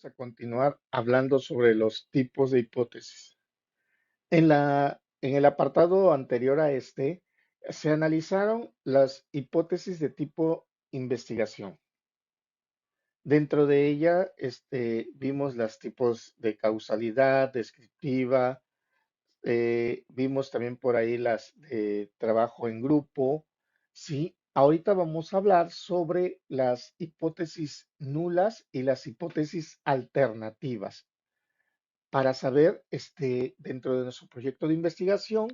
A continuar hablando sobre los tipos de hipótesis. En el apartado anterior a este, se analizaron las hipótesis de tipo investigación. Dentro de ella, vimos los tipos de causalidad, descriptiva, vimos también por ahí las de trabajo en grupo. Sí, ahorita vamos a hablar sobre las hipótesis nulas y las hipótesis alternativas para saber, dentro de nuestro proyecto de investigación,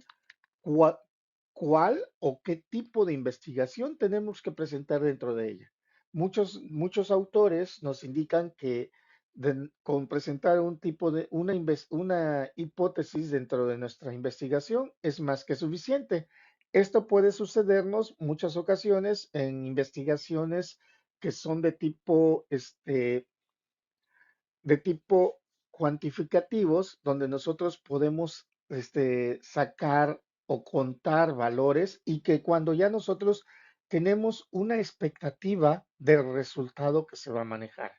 cuál, cuál o qué tipo de investigación tenemos que presentar dentro de ella. Muchos autores nos indican que con presentar un tipo de una hipótesis dentro de nuestra investigación es más que suficiente. Esto puede sucedernos muchas ocasiones en investigaciones que son de tipo cuantificativos, donde nosotros podemos sacar o contar valores y que cuando ya nosotros tenemos una expectativa del resultado que se va a manejar.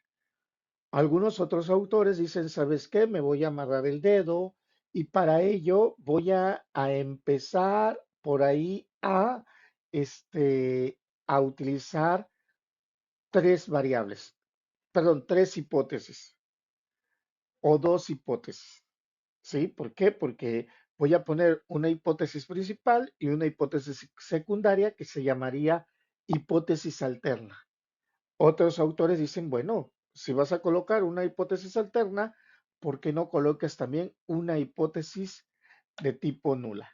Algunos otros autores dicen, ¿sabes qué? Me voy a amarrar el dedo y para ello voy a empezar por ahí a utilizar tres variables, perdón, tres hipótesis o dos hipótesis. ¿Sí? ¿Por qué? Porque voy a poner una hipótesis principal y una hipótesis secundaria que se llamaría hipótesis alterna. Otros autores dicen, bueno, si vas a colocar una hipótesis alterna, ¿por qué no colocas también una hipótesis de tipo nula?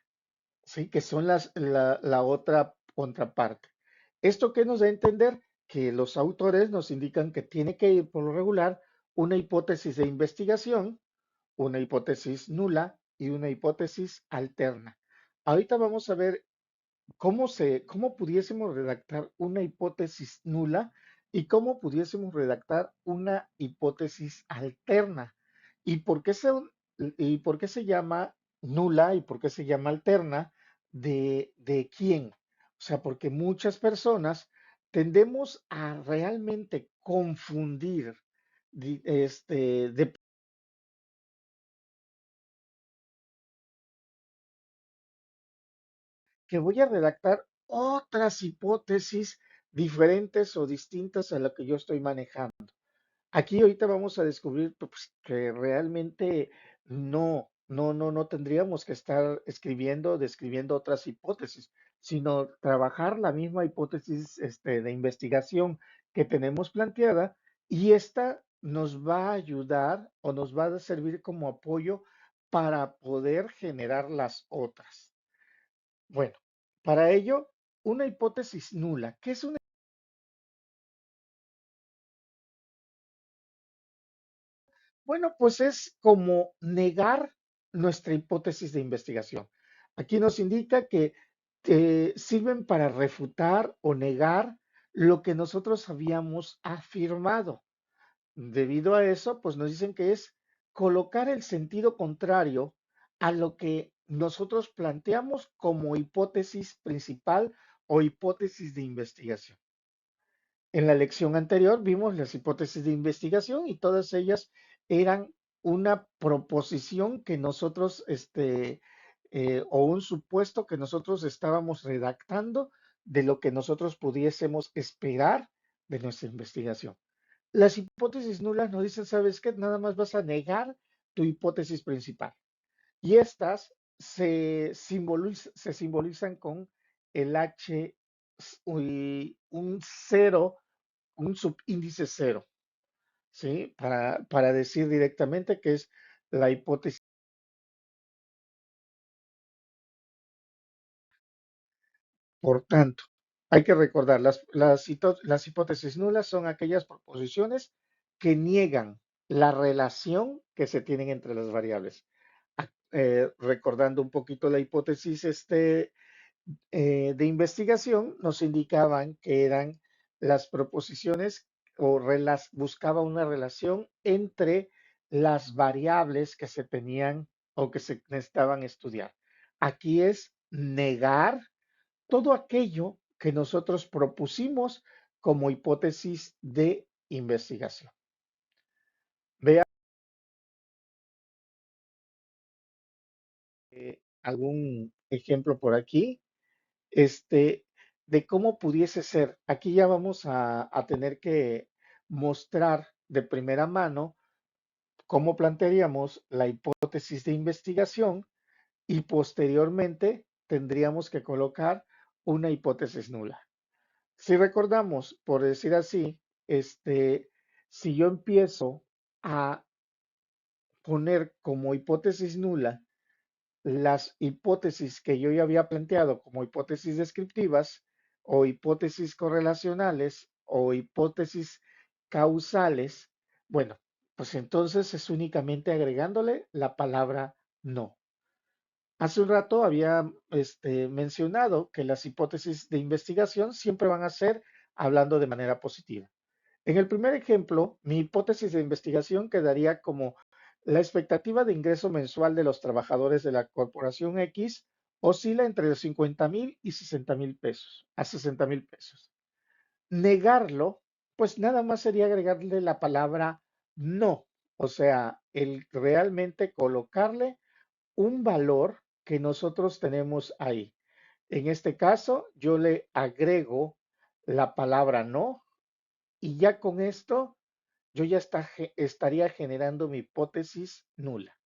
¿Sí? Que son la otra contraparte. ¿Esto qué nos da a entender? Que los autores nos indican que tiene que ir por lo regular una hipótesis de investigación, una hipótesis nula y una hipótesis alterna. Ahorita vamos a ver cómo pudiésemos redactar una hipótesis nula y cómo pudiésemos redactar una hipótesis alterna. ¿Y por qué y por qué se llama nula y por qué se llama alterna? ¿De quién? O sea, porque muchas personas tendemos a realmente confundir de que voy a redactar otras hipótesis diferentes o distintas a la que yo estoy manejando. Aquí ahorita vamos a descubrir pues, que realmente no tendríamos que estar escribiendo, describiendo otras hipótesis, sino trabajar la misma hipótesis de investigación que tenemos planteada y esta nos va a ayudar o nos va a servir como apoyo para poder generar las otras. Bueno, para ello, una hipótesis nula. ¿Qué es una? Bueno, pues es como negar nuestra hipótesis de investigación. Aquí nos indica que sirven para refutar o negar lo que nosotros habíamos afirmado. Debido a eso, pues nos dicen que es colocar el sentido contrario a lo que nosotros planteamos como hipótesis principal o hipótesis de investigación. En la lección anterior vimos las hipótesis de investigación y todas ellas eran una proposición que nosotros, o un supuesto que nosotros estábamos redactando de lo que nosotros pudiésemos esperar de nuestra investigación. Las hipótesis nulas nos dicen, ¿sabes qué? Nada más vas a negar tu hipótesis principal. Y estas se simbolizan con el H y un cero, un subíndice cero, ¿sí? Para decir directamente que es la hipótesis. Por tanto, hay que recordar, las hipótesis nulas son aquellas proposiciones que niegan la relación que se tienen entre las variables. Recordando un poquito la hipótesis de investigación, nos indicaban que eran las proposiciones buscaba una relación entre las variables que se tenían o que se necesitaban estudiar. Aquí es negar todo aquello que nosotros propusimos como hipótesis de investigación. algún ejemplo por aquí, este, de cómo pudiese ser. Aquí ya vamos a tener que mostrar de primera mano cómo plantearíamos la hipótesis de investigación y posteriormente tendríamos que colocar una hipótesis nula. Si recordamos, por decir así, si yo empiezo a poner como hipótesis nula las hipótesis que yo ya había planteado como hipótesis descriptivas o hipótesis correlacionales o hipótesis causales, bueno, pues entonces es únicamente agregándole la palabra no. Hace un rato había mencionado que las hipótesis de investigación siempre van a ser hablando de manera positiva. En el primer ejemplo, mi hipótesis de investigación quedaría como la expectativa de ingreso mensual de los trabajadores de la corporación X oscila entre los 50,000 y 60,000 pesos, a 60,000 pesos. Negarlo, pues nada más sería agregarle la palabra no, o sea, el realmente colocarle un valor que nosotros tenemos ahí. En este caso, yo le agrego la palabra no y ya con esto yo ya estaría generando mi hipótesis nula.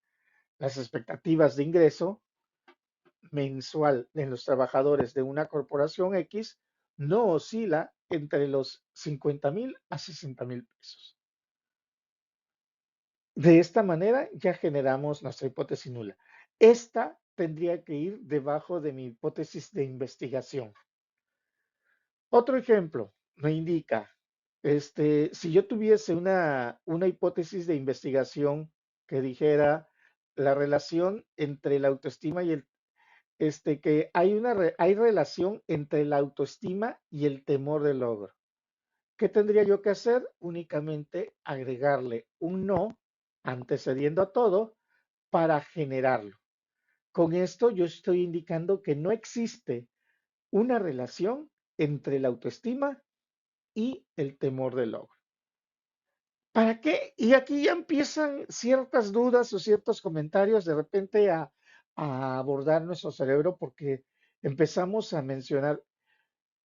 Las expectativas de ingreso mensual de los trabajadores de una corporación X no oscila entre los 50,000 a 60,000 pesos. De esta manera ya generamos nuestra hipótesis nula. Esta tendría que ir debajo de mi hipótesis de investigación. Otro ejemplo me indica, si yo tuviese una hipótesis de investigación que dijera la relación entre la autoestima y que hay relación entre la autoestima y el temor del logro. ¿Qué tendría yo que hacer? Únicamente agregarle un no antecediendo a todo para generarlo. Con esto yo estoy indicando que no existe una relación entre la autoestima y el temor del logro. ¿Para qué? Y aquí ya empiezan ciertas dudas o ciertos comentarios de repente a abordar nuestro cerebro porque empezamos a mencionar,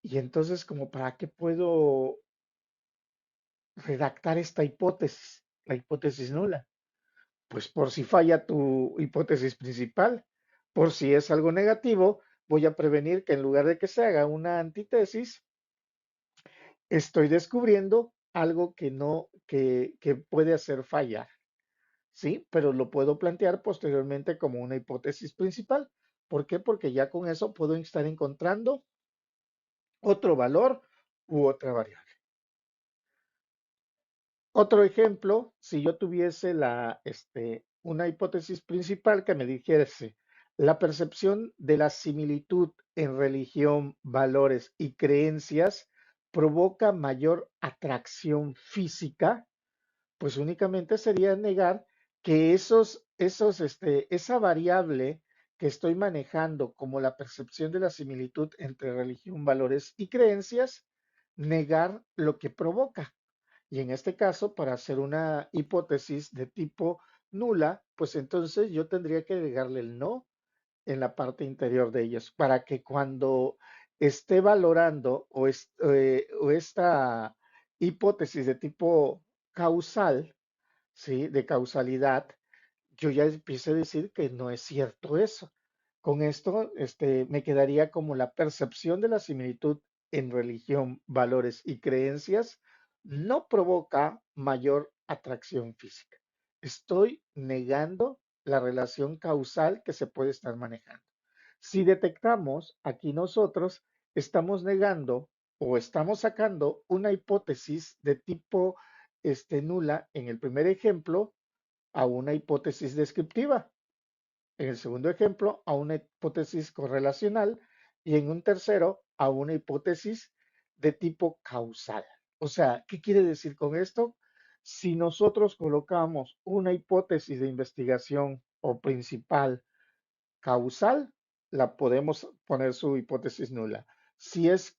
y entonces como para qué puedo redactar esta hipótesis, la hipótesis nula. Pues por si falla tu hipótesis principal, por si es algo negativo, voy a prevenir que en lugar de que se haga una antítesis, estoy descubriendo algo que no, que puede hacer fallar, ¿sí? Pero lo puedo plantear posteriormente como una hipótesis principal. ¿Por qué? Porque ya con eso puedo estar encontrando otro valor u otra variable. Otro ejemplo, si yo tuviese una hipótesis principal que me dijese la percepción de la similitud en religión, valores y creencias provoca mayor atracción física, pues únicamente sería negar que esa variable que estoy manejando como la percepción de la similitud entre religión, valores y creencias, negar lo que provoca. Y en este caso, para hacer una hipótesis de tipo nula, pues entonces yo tendría que agregarle el no en la parte interior de ellos, para que cuando esté valorando o esta hipótesis de tipo causal, ¿sí? De causalidad, yo ya empiezo a decir que no es cierto eso. Con esto, me quedaría como la percepción de la similitud en religión, valores y creencias no provoca mayor atracción física. Estoy negando la relación causal que se puede estar manejando. Si detectamos aquí nosotros, estamos negando o estamos sacando una hipótesis de tipo nula en el primer ejemplo a una hipótesis descriptiva, en el segundo ejemplo a una hipótesis correlacional y en un tercero a una hipótesis de tipo causal. O sea, ¿qué quiere decir con esto? Si nosotros colocamos una hipótesis de investigación o principal causal, la podemos poner su hipótesis nula. Si es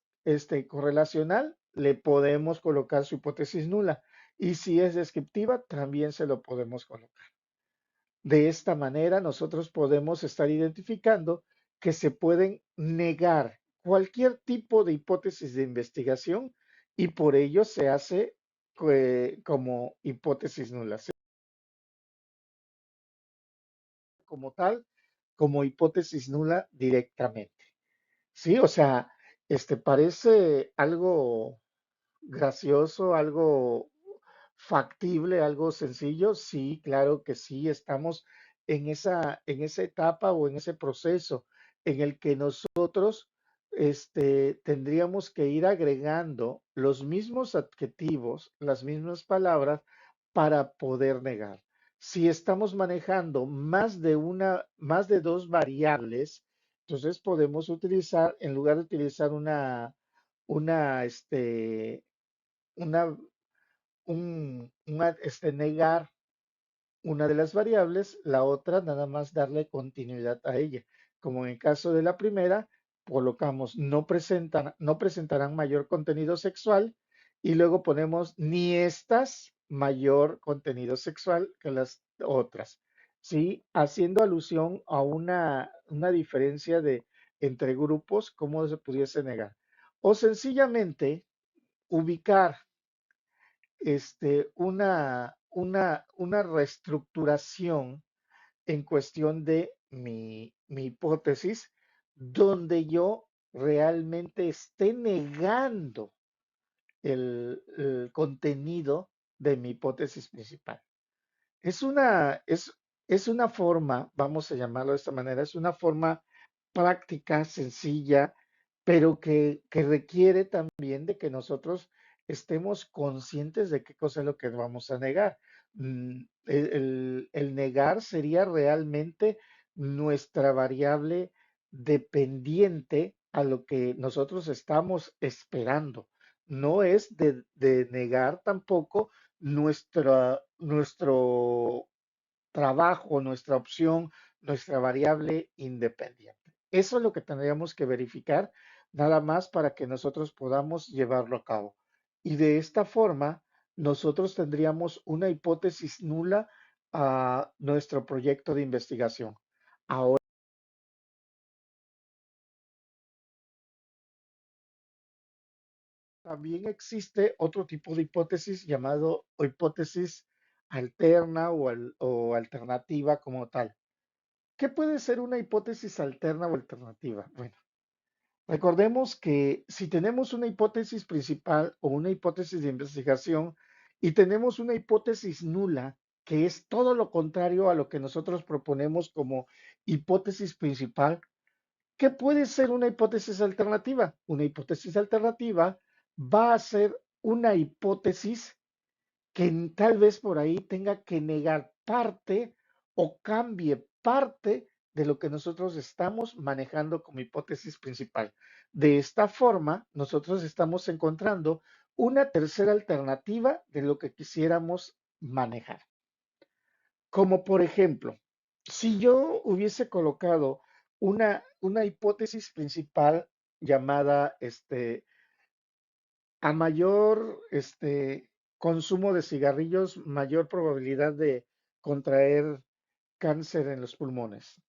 correlacional, le podemos colocar su hipótesis nula. Y si es descriptiva, también se lo podemos colocar. De esta manera, nosotros podemos estar identificando que se pueden negar cualquier tipo de hipótesis de investigación y por ello se hace como hipótesis nula, como tal, como hipótesis nula directamente. Sí, o sea, parece algo gracioso, algo factible, algo sencillo. Sí, claro que sí, estamos en esa etapa o en ese proceso en el que nosotros tendríamos que ir agregando los mismos adjetivos, las mismas palabras para poder negar. Si estamos manejando más de dos variables, entonces podemos utilizar, en lugar de utilizar una, este, una, negar una de las variables, la otra nada más darle continuidad a ella. Como en el caso de la primera, colocamos no presentarán mayor contenido sexual y luego ponemos ni estas mayor contenido sexual que las otras. ¿Sí? Haciendo alusión a una diferencia entre grupos, cómo se pudiese negar. O sencillamente ubicar una reestructuración en cuestión de mi hipótesis, donde yo realmente esté negando el contenido de mi hipótesis principal. Es una, es, es una forma, vamos a llamarlo de esta manera, es una forma práctica, sencilla, pero que requiere también de que nosotros estemos conscientes de qué cosa es lo que vamos a negar. El negar sería realmente nuestra variable dependiente a lo que nosotros estamos esperando. No es de negar tampoco nuestro trabajo, nuestra opción, nuestra variable independiente. Eso es lo que tendríamos que verificar nada más para que nosotros podamos llevarlo a cabo. Y de esta forma, nosotros tendríamos una hipótesis nula a nuestro proyecto de investigación. Ahora también existe otro tipo de hipótesis llamado hipótesis alterna o alternativa como tal. ¿Qué puede ser una hipótesis alterna o alternativa? Bueno, recordemos que si tenemos una hipótesis principal o una hipótesis de investigación y tenemos una hipótesis nula, que es todo lo contrario a lo que nosotros proponemos como hipótesis principal, ¿qué puede ser una hipótesis alternativa? Una hipótesis alternativa va a ser una hipótesis que tal vez por ahí tenga que negar parte o cambie parte de lo que nosotros estamos manejando como hipótesis principal. De esta forma, nosotros estamos encontrando una tercera alternativa de lo que quisiéramos manejar. Como por ejemplo, si yo hubiese colocado una hipótesis principal llamada a mayor consumo de cigarrillos, mayor probabilidad de contraer cáncer en los pulmones.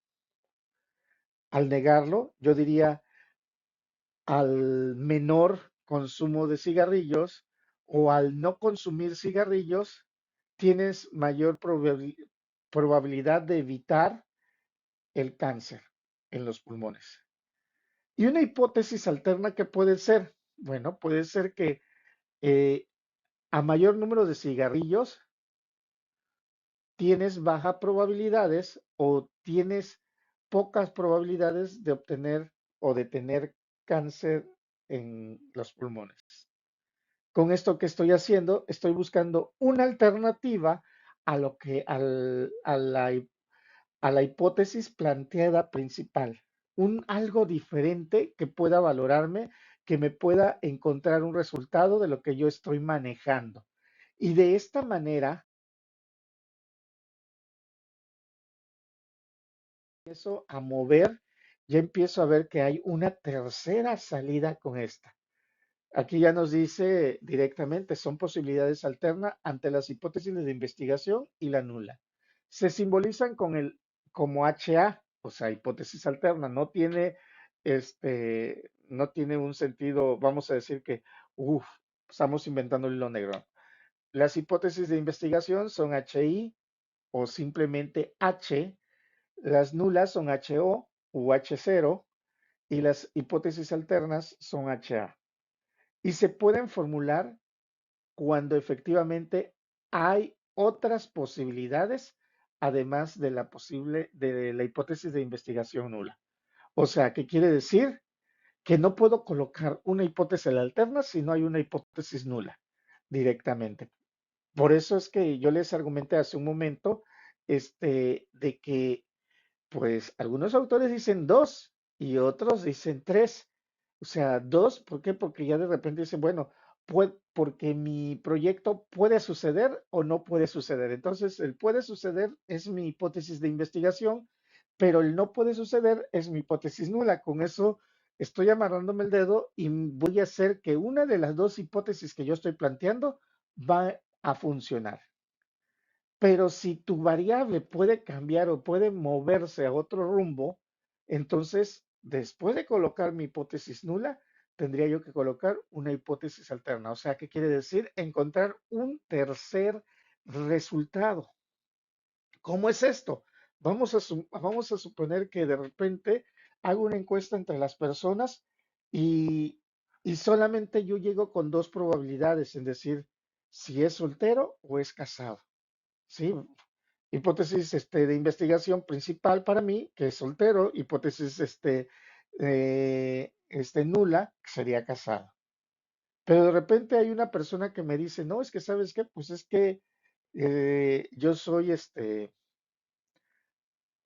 Al negarlo, yo diría al menor consumo de cigarrillos o al no consumir cigarrillos, tienes mayor probabilidad de evitar el cáncer en los pulmones. Y una hipótesis alterna que puede ser, bueno, puede ser que eh, a mayor número de cigarrillos, tienes bajas probabilidades o tienes pocas probabilidades de obtener o de tener cáncer en los pulmones. Con esto que estoy haciendo, estoy buscando una alternativa a lo que a la hipótesis planteada principal, un algo diferente que pueda valorarme, que me pueda encontrar un resultado de lo que yo estoy manejando. Y de esta manera empiezo a mover, ya empiezo a ver que hay una tercera salida con esta. Aquí ya nos dice directamente, son posibilidades alternas ante las hipótesis de investigación y la nula. Se simbolizan como HA, o sea, hipótesis alterna. No tiene un sentido, vamos a decir que, uff, estamos inventando el hilo negro. Las hipótesis de investigación son HI o simplemente H, las nulas son HO u H0 y las hipótesis alternas son HA. Y se pueden formular cuando efectivamente hay otras posibilidades además de la hipótesis de investigación nula. O sea, ¿qué quiere decir? Que no puedo colocar una hipótesis alterna si no hay una hipótesis nula directamente. Por eso es que yo les argumenté hace un momento, de que pues algunos autores dicen dos y otros dicen tres. O sea, dos, ¿por qué? Porque ya de repente dicen, bueno, porque mi proyecto puede suceder o no puede suceder. Entonces, el puede suceder es mi hipótesis de investigación, pero el no puede suceder es mi hipótesis nula. Con eso estoy amarrándome el dedo y voy a hacer que una de las dos hipótesis que yo estoy planteando va a funcionar. Pero si tu variable puede cambiar o puede moverse a otro rumbo, entonces, después de colocar mi hipótesis nula, tendría yo que colocar una hipótesis alterna. O sea, ¿qué quiere decir? Encontrar un tercer resultado. ¿Cómo es esto? Vamos a suponer que de repente hago una encuesta entre las personas y, y solamente yo llego con dos probabilidades, en decir si es soltero o es casado. ¿Sí? Hipótesis de investigación principal para mí, que es soltero, hipótesis nula, que sería casado. Pero de repente hay una persona que me dice, no, es que sabes qué, pues es que yo soy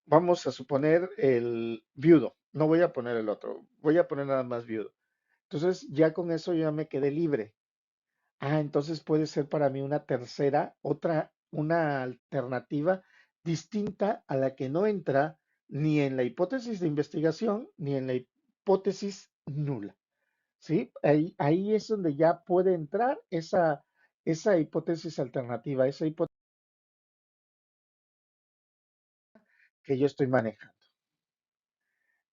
vamos a suponer el viudo, no voy a poner el otro, voy a poner nada más viudo. Entonces ya con eso ya me quedé libre. Ah, entonces puede ser para mí una tercera, una alternativa distinta a la que no entra ni en la hipótesis de investigación ni en la hipótesis nula, ¿sí? Ahí es donde ya puede entrar esa hipótesis alternativa, esa hipótesis que yo estoy manejando.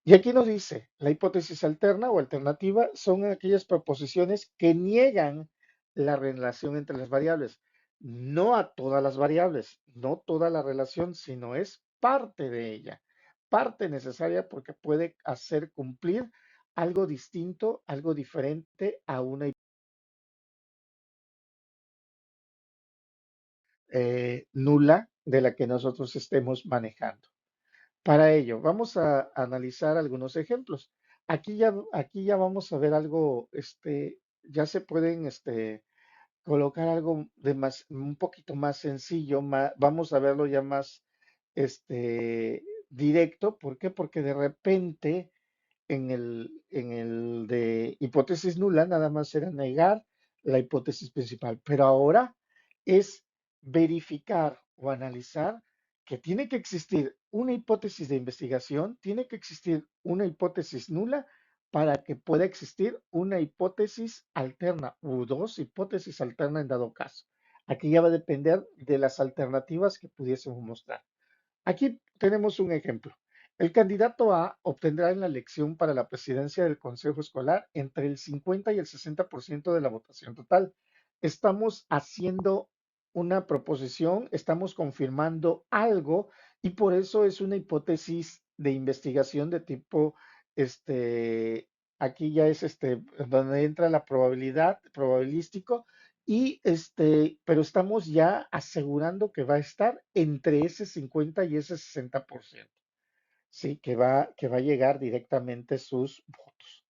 Y aquí nos dice, la hipótesis alterna o alternativa son aquellas proposiciones que niegan la relación entre las variables, no a todas las variables, no toda la relación, sino es parte de ella, parte necesaria porque puede hacer cumplir algo distinto, algo diferente a una nula de la que nosotros estemos manejando. Para ello, vamos a analizar algunos ejemplos. Aquí ya vamos a ver algo, ya se pueden, colocar algo un poquito más sencillo, vamos a verlo ya más, directo. ¿Por qué? Porque de repente en el de hipótesis nula nada más era negar la hipótesis principal, pero ahora es verificar o analizar que tiene que existir una hipótesis de investigación, tiene que existir una hipótesis nula para que pueda existir una hipótesis alterna u dos hipótesis alternas en dado caso. Aquí ya va a depender de las alternativas que pudiésemos mostrar. Aquí tenemos un ejemplo. El candidato A obtendrá en la elección para la presidencia del Consejo Escolar entre el 50 y el 60% de la votación total. Estamos haciendo una proposición, estamos confirmando algo y por eso es una hipótesis de investigación de tipo, aquí ya es donde entra la probabilidad, probabilístico, pero estamos ya asegurando que va a estar entre ese 50 y ese 60%, ¿sí? Que va a llegar directamente sus votos.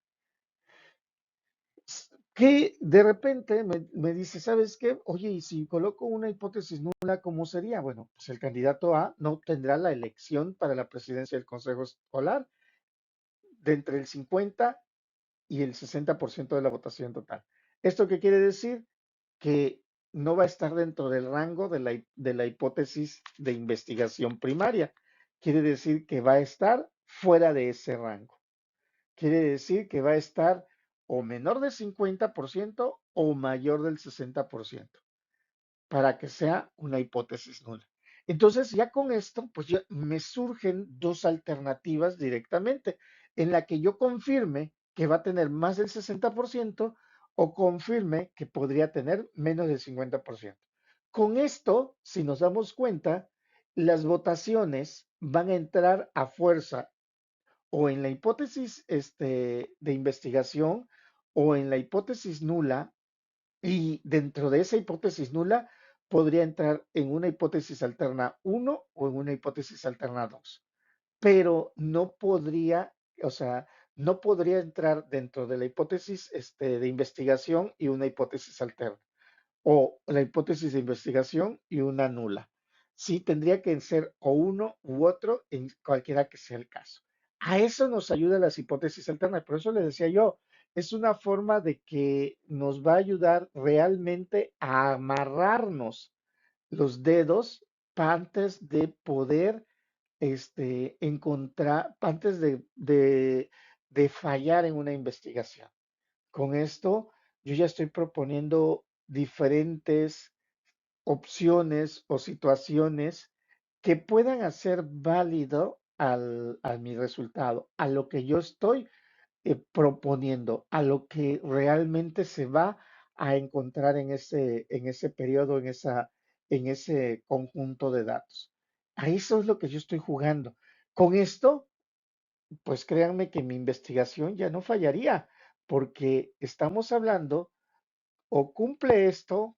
Que de repente me dice, ¿sabes qué? Oye, y si coloco una hipótesis nula, ¿cómo sería? Bueno, pues el candidato A no obtendrá la elección para la presidencia del Consejo Escolar de entre el 50 y el 60% de la votación total. ¿Esto qué quiere decir? Que no va a estar dentro del rango de la hipótesis de investigación primaria. Quiere decir que va a estar fuera de ese rango. Quiere decir que va a estar o menor del 50% o mayor del 60% para que sea una hipótesis nula. Entonces, ya con esto, pues ya me surgen dos alternativas directamente, en la que yo confirme que va a tener más del 60% o confirme que podría tener menos del 50%. Con esto, si nos damos cuenta, las votaciones van a entrar a fuerza o en la hipótesis de investigación o en la hipótesis nula, y dentro de esa hipótesis nula podría entrar en una hipótesis alterna uno o en una hipótesis alterna 2, pero no podría, o sea, no podría entrar dentro de la hipótesis de investigación y una hipótesis alterna o la hipótesis de investigación y una nula. Sí, tendría que ser o uno u otro en cualquiera que sea el caso. A eso nos ayuda las hipótesis alternas. Por eso le decía yo, es una forma de que nos va a ayudar realmente a amarrarnos los dedos antes de poder encontrar, antes de fallar en una investigación. Con esto, yo ya estoy proponiendo diferentes opciones o situaciones que puedan hacer válido a mi resultado, a lo que yo estoy proponiendo, a lo que realmente se va a encontrar en ese periodo, en ese conjunto de datos. A eso es lo que yo estoy jugando. Con esto, pues créanme que mi investigación ya no fallaría, porque estamos hablando o cumple esto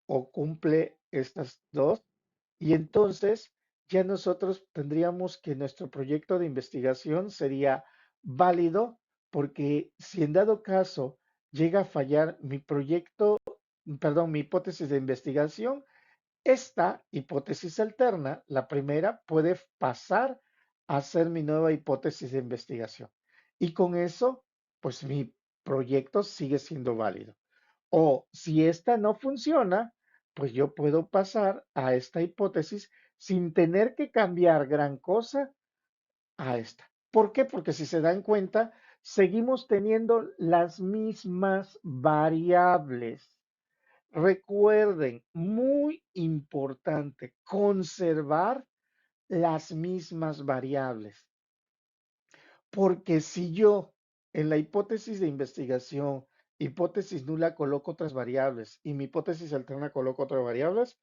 o cumple estas dos, y entonces ya nosotros tendríamos que nuestro proyecto de investigación sería válido, porque si en dado caso llega a fallar mi proyecto, perdón, mi hipótesis de investigación, esta hipótesis alterna, la primera, puede pasar a ser mi nueva hipótesis de investigación. Y con eso, pues mi proyecto sigue siendo válido. O si esta no funciona, pues yo puedo pasar a esta hipótesis sin tener que cambiar gran cosa a esta. ¿Por qué? Porque si se dan cuenta, seguimos teniendo las mismas variables. Recuerden, muy importante, conservar las mismas variables. Porque si yo en la hipótesis de investigación, hipótesis nula, coloco otras variables y mi hipótesis alterna coloco otras variables,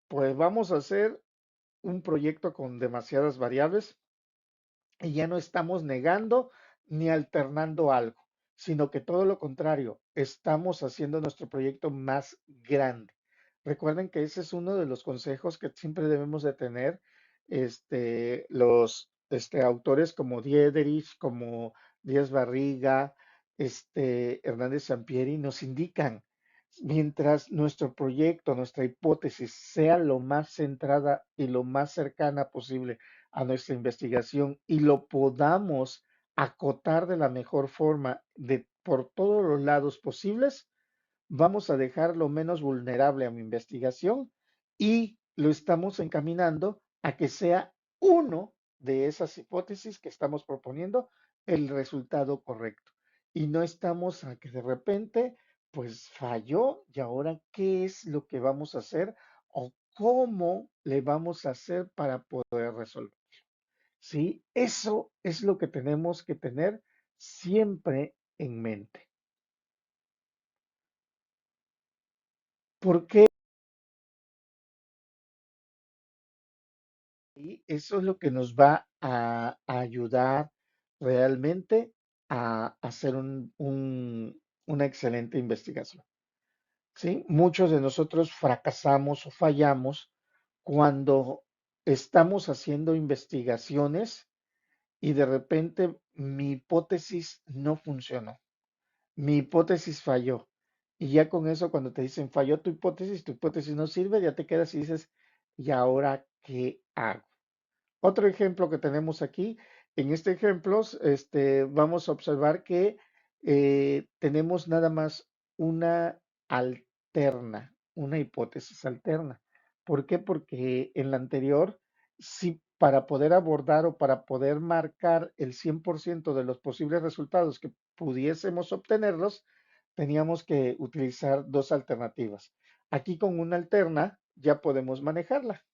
pues vamos a hacer un proyecto con demasiadas variables y ya no estamos negando ni alternando algo, sino que todo lo contrario, estamos haciendo nuestro proyecto más grande. Recuerden que ese es uno de los consejos que siempre debemos de tener los autores como Diederich, como Díaz Barriga, Hernández Sampieri, nos indican, mientras nuestro proyecto, nuestra hipótesis sea lo más centrada y lo más cercana posible a nuestra investigación y lo podamos acotar de la mejor forma por todos los lados posibles, vamos a dejar lo menos vulnerable a mi investigación y lo estamos encaminando a que sea uno de esas hipótesis que estamos proponiendo el resultado correcto. Y no estamos a que de repente, pues falló y ahora qué es lo que vamos a hacer o cómo le vamos a hacer para poder resolver. ¿Sí? Eso es lo que tenemos que tener siempre en mente. Porque eso es lo que nos va a ayudar realmente a hacer una excelente investigación. ¿Sí? Muchos de nosotros fracasamos o fallamos cuando estamos haciendo investigaciones y de repente mi hipótesis no funcionó. Mi hipótesis falló. Y ya con eso, cuando te dicen falló tu hipótesis no sirve, ya te quedas y dices, ¿y ahora qué hago? Otro ejemplo que tenemos aquí, en este ejemplo, vamos a observar que tenemos nada más una alterna, una hipótesis alterna. ¿Por qué? Porque en la anterior, sí, para poder abordar o para poder marcar el 100% de los posibles resultados que pudiésemos obtenerlos, teníamos que utilizar dos alternativas. Aquí con una alterna ya podemos manejarla.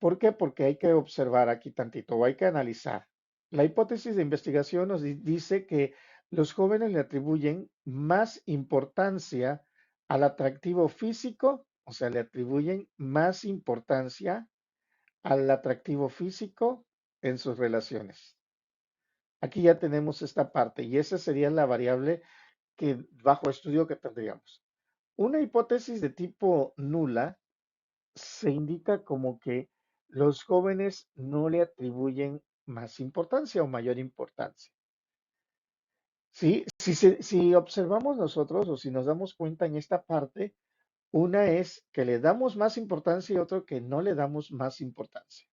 ¿Por qué? Porque hay que observar aquí tantito, o hay que analizar. La hipótesis de investigación nos dice que los jóvenes le atribuyen más importancia al atractivo físico, o sea, le atribuyen más importancia al atractivo físico en sus relaciones. Aquí ya tenemos esta parte y esa sería la variable que bajo estudio que tendríamos. Una hipótesis de tipo nula se indica como que los jóvenes no le atribuyen más importancia o mayor importancia. ¿Sí? Si observamos nosotros o si nos damos cuenta en esta parte, una es que le damos más importancia y otro que no le damos más importancia.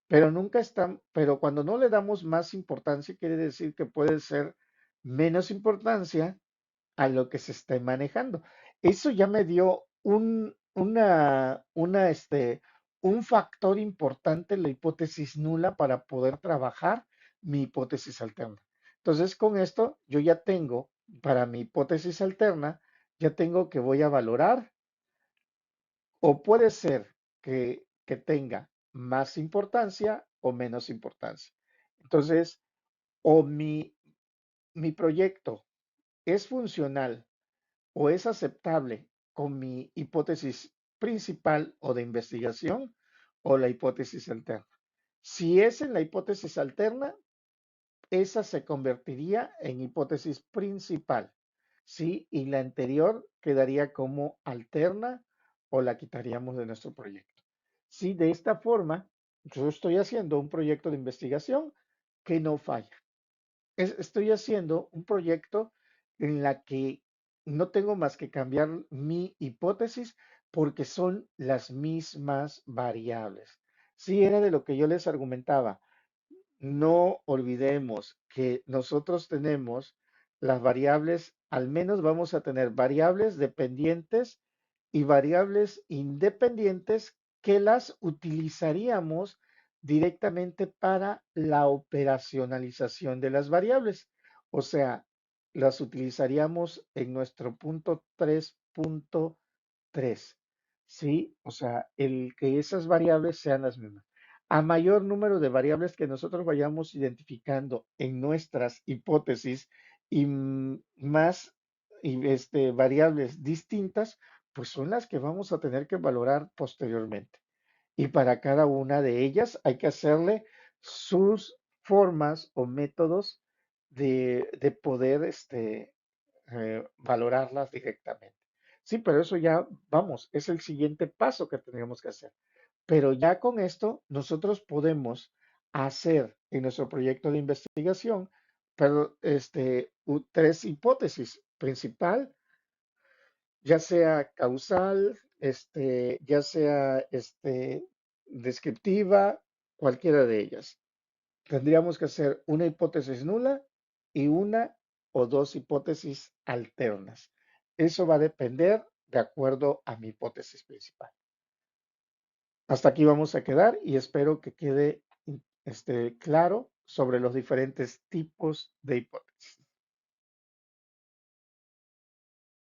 Pero nunca están, pero cuando no le damos más importancia, quiere decir que puede ser menos importancia a lo que se esté manejando. Eso ya me dio un factor importante en la hipótesis nula para poder trabajar mi hipótesis alterna. Entonces, con esto yo ya tengo, para mi hipótesis alterna, ya tengo que voy a valorar, o puede ser que tenga más importancia o menos importancia. Entonces, o mi proyecto es funcional o es aceptable con mi hipótesis principal o de investigación o la hipótesis alterna. Si es en la hipótesis alterna, esa se convertiría en hipótesis principal, ¿sí? Y la anterior quedaría como alterna o la quitaríamos de nuestro proyecto. Sí, de esta forma, yo estoy haciendo un proyecto de investigación que no falla. Estoy haciendo un proyecto en la que no tengo más que cambiar mi hipótesis porque son las mismas variables. Sí, era de lo que yo les argumentaba. No olvidemos que nosotros tenemos las variables, al menos vamos a tener variables dependientes y variables independientes que las utilizaríamos directamente para la operacionalización de las variables. O sea, las utilizaríamos en nuestro punto 3.3. ¿Sí? O sea, el que esas variables sean las mismas. A mayor número de variables que nosotros vayamos identificando en nuestras hipótesis y más variables distintas, pues son las que vamos a tener que valorar posteriormente. Y para cada una de ellas hay que hacerle sus formas o métodos de poder valorarlas directamente. Sí, pero eso ya, vamos, es el siguiente paso que tendríamos que hacer. Pero ya con esto nosotros podemos hacer en nuestro proyecto de investigación, pero tres hipótesis: principal, ya sea causal, ya sea descriptiva, cualquiera de ellas. Tendríamos que hacer una hipótesis nula y una o dos hipótesis alternas. Eso va a depender de acuerdo a mi hipótesis principal. Hasta aquí vamos a quedar y espero que quede claro sobre los diferentes tipos de hipótesis.